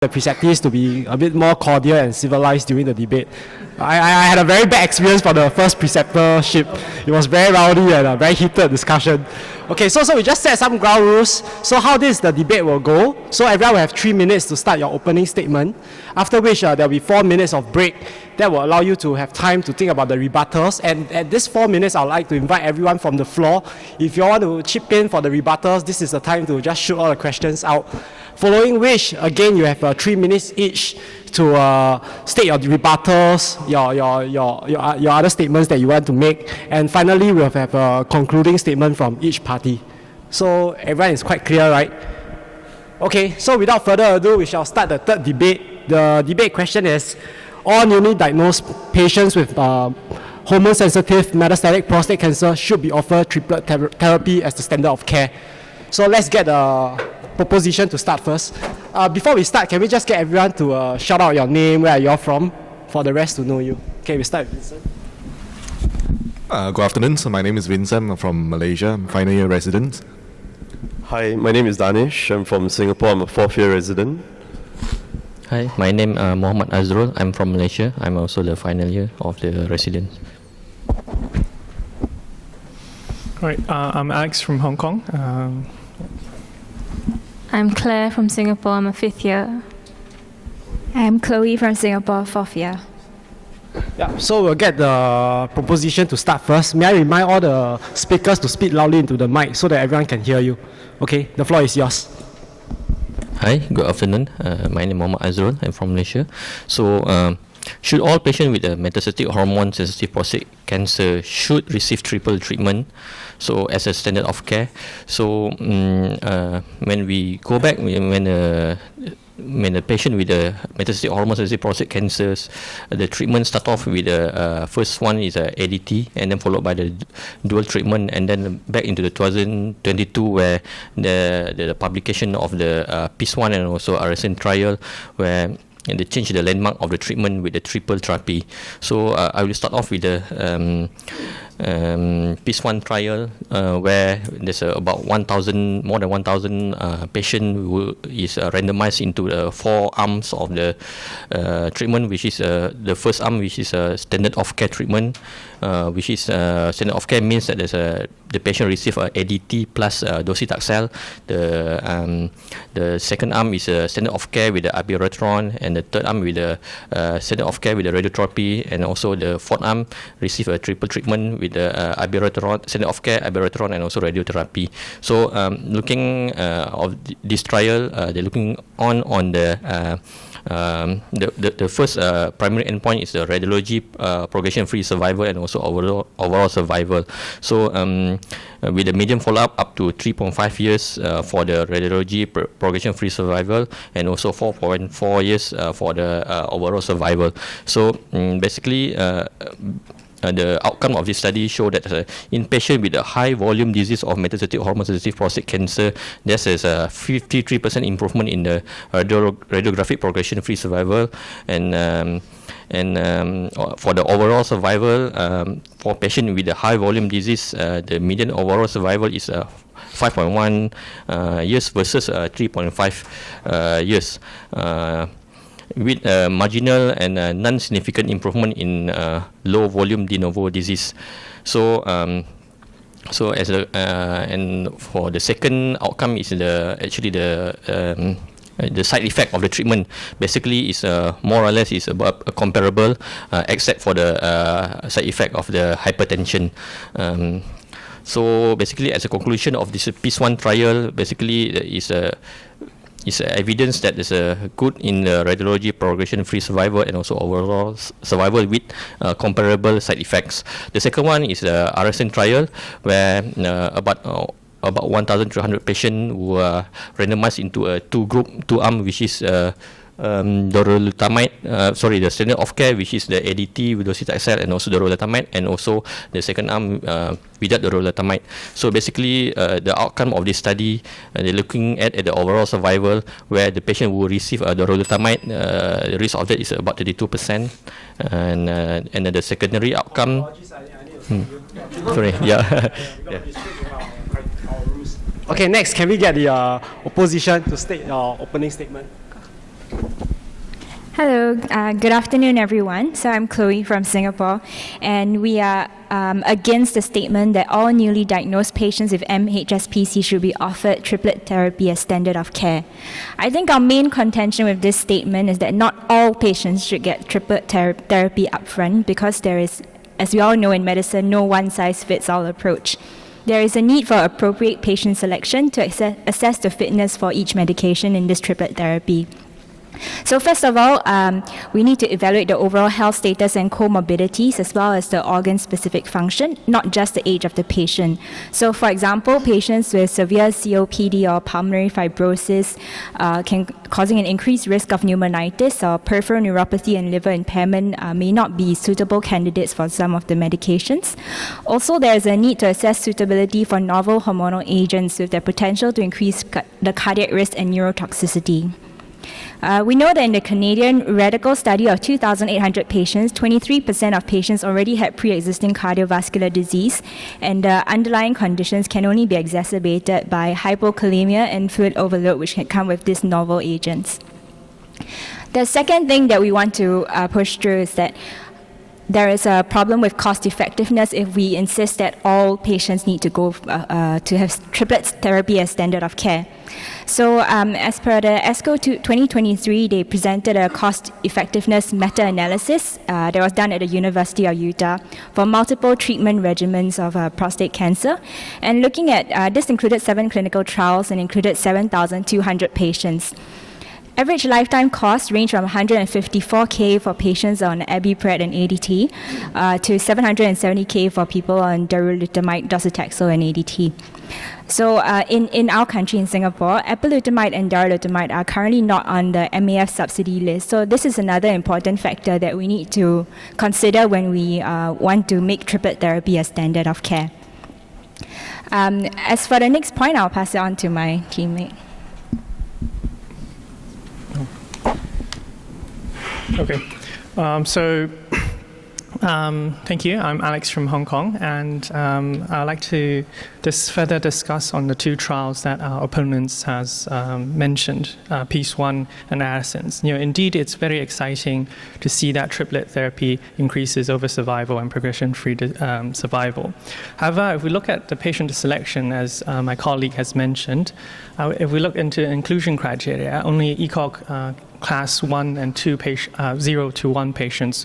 the preceptees to be a bit more cordial and civilized during the debate. I had a very bad experience for the first preceptorship. It was very rowdy and a very heated discussion. Okay, so we just set some ground rules. So how the debate will go. So everyone will have 3 minutes to start your opening statement, after which there will be 4 minutes of break. That will allow you to have time to think about the rebuttals. And at this 4 minutes, I would like to invite everyone from the floor. If you want to chip in for the rebuttals, this is the time to just shoot all the questions out. Following which, again, you have 3 minutes each to state your rebuttals, your other statements that you want to make. And finally, we'll have a concluding statement from each party. So everyone is quite clear, right? Okay, so without further ado, we shall start the third debate. The debate question is, all newly diagnosed patients with hormone-sensitive metastatic prostate cancer should be offered triplet therapy as the standard of care. So let's get the proposition to start first. Before we start, can we just get everyone to shout out your name, where are you from, for the rest to know you? Okay, we start with Vincent. Good afternoon. So my name is Vincent. I'm from Malaysia. I'm a final year resident. Hi, my name is Danish. I'm from Singapore. I'm a 4th year resident. Hi, my name is Muhammad Azrul. I'm from Malaysia. I'm also the final year of the residence. Right, I'm Alex from Hong Kong. I'm Claire from Singapore. I'm a 5th year. I'm Chloe from Singapore, 4th year. Yeah, so we'll get the proposition to start first. May I remind all the speakers to speak loudly into the mic so that everyone can hear you? Okay, the floor is yours. Hi, good afternoon. My name is Muhammad Azrul. I'm from Malaysia. So, should all patients with a metastatic hormone-sensitive prostate cancer should receive triple treatment, so as a standard of care? So, when we go back, when a patient with a metastatic hormone-sensitive prostate cancers, the treatment start off with the first one is ADT, and then followed by the dual treatment, and then back into the 2022 where the publication of the Pt.10 and also RSN trial where they changed the landmark of the treatment with the triple therapy. So I will start off with the Pt.10 trial where there's about more than 1,000 patients who is randomized into the 4 arms of the treatment, which is the first arm, which is a standard of care treatment, which is standard of care means that the patient receive ADT plus docetaxel. The second arm is a standard of care with the abiraterone, and the third arm with the standard of care with the radiotherapy, and also the fourth arm receive a triple treatment with the abiraterone, standard of care, abiraterone, and also radiotherapy. So looking of this trial, they're looking on the first primary endpoint is the radiology progression-free survival and also overall survival. So with the median follow-up up to 3.5 years for the radiology progression-free survival, and also 4.4 years for the overall survival. So basically the outcome of this study showed that in patients with a high volume disease of metastatic hormone-sensitive prostate cancer, there is a 53% improvement in the radiographic progression-free survival, and for the overall survival for patients with a high volume disease, the median overall survival is 5.1 years versus 3.5 years. With marginal and non-significant improvement in low volume de novo disease. So as and for the second outcome is the side effect of the treatment. Basically is more or less is about comparable, except for the side effect of the hypertension. So basically, as a conclusion of this Pt.10 trial, basically is evidence that there's a good in radiology progression-free survival and also overall survival with comparable side effects. The second one is the RSN trial, where about 1,300 patients who are randomized into a two arm, which is dorolutamide, the standard of care, which is the ADT with docetaxel and also dorolutamide, and also the second arm without dorolutamide. So basically, the outcome of this study, they're looking at the overall survival, where the patient will receive dorolutamide, the risk of that is about 32%, and then the secondary outcome. Sorry, yeah. Okay, next, can we get the opposition to state your opening statement? Hello, good afternoon, everyone. So I'm Chloe from Singapore, and we are against the statement that all newly diagnosed patients with MHSPC should be offered triplet therapy as standard of care. I think our main contention with this statement is that not all patients should get triplet therapy upfront, because there is, as we all know in medicine, no one-size-fits-all approach. There is a need for appropriate patient selection to assess the fitness for each medication in this triplet therapy. So first of all, we need to evaluate the overall health status and comorbidities, as well as the organ-specific function, not just the age of the patient. So for example, patients with severe COPD or pulmonary fibrosis causing an increased risk of pneumonitis or peripheral neuropathy and liver impairment may not be suitable candidates for some of the medications. Also, there is a need to assess suitability for novel hormonal agents with the potential to increase the cardiac risk and neurotoxicity. We know that in the Canadian radical study of 2,800 patients, 23% of patients already had pre-existing cardiovascular disease, and the underlying conditions can only be exacerbated by hypokalemia and fluid overload, which can come with these novel agents. The second thing that we want to push through is that there is a problem with cost effectiveness if we insist that all patients need to go to have triplet therapy as standard of care. So as per the ESCO 2023, they presented a cost effectiveness meta-analysis that was done at the University of Utah for multiple treatment regimens of prostate cancer. And looking at, this included 7 clinical trials and included 7,200 patients. Average lifetime costs range from $154K for patients on abipret and ADT to $770K for people on darolutamide, docetaxel, and ADT. So in our country, in Singapore, apalutamide and darolutamide are currently not on the MAF subsidy list. So this is another important factor that we need to consider when we want to make triplet therapy a standard of care. As for the next point, I'll pass it on to my teammate. Okay, thank you. I'm Alex from Hong Kong, and I'd like to further discuss on the 2 trials that our opponents has mentioned, Peace-1 and Addison's. Indeed, it's very exciting to see that triplet therapy increases over survival and progression-free survival. However, if we look at the patient selection, as my colleague has mentioned, if we look into inclusion criteria, only ECOG class 1 and 2 0 to 1 patients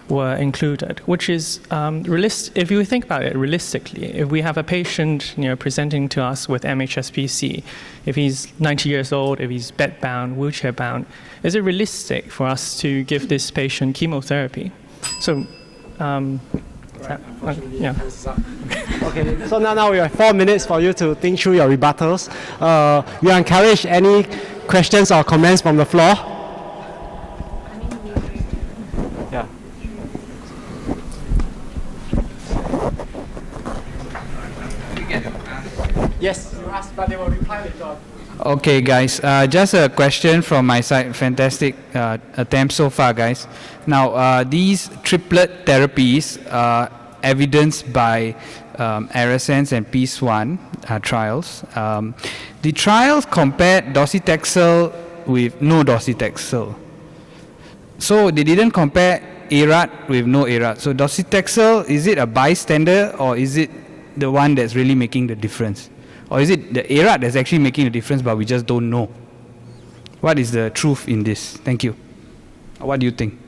were included, which is if you think about it realistically, if we have a patient presenting to us with MHSPC, if he's 90 years old, if he's bed-bound, wheelchair-bound, is it realistic for us to give this patient chemotherapy? So, yeah. Okay, so now we have 4 minutes for you to think through your rebuttals. We encourage any questions or comments from the floor. Yeah. Yes, you asked, but they will reply later on. Okay, guys, just a question from my side. Fantastic attempt so far, guys. Now, these triplet therapies are evidenced by Addison's and Peace-1 trials. The trials compared docetaxel with no docetaxel. So they didn't compare ARAT with no ARAT. So docetaxel, is it a bystander, or is it the one that's really making the difference? Or is it the ARAT that's actually making the difference, but we just don't know? What is the truth in this? Thank you. What do you think?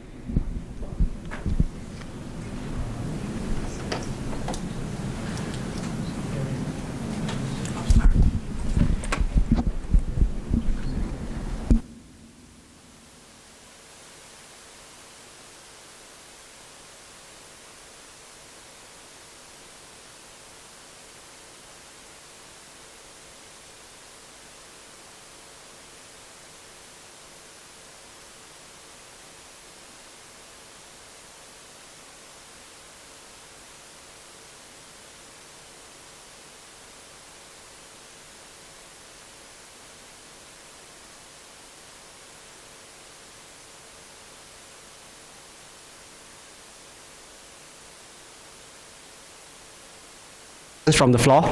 From the floor.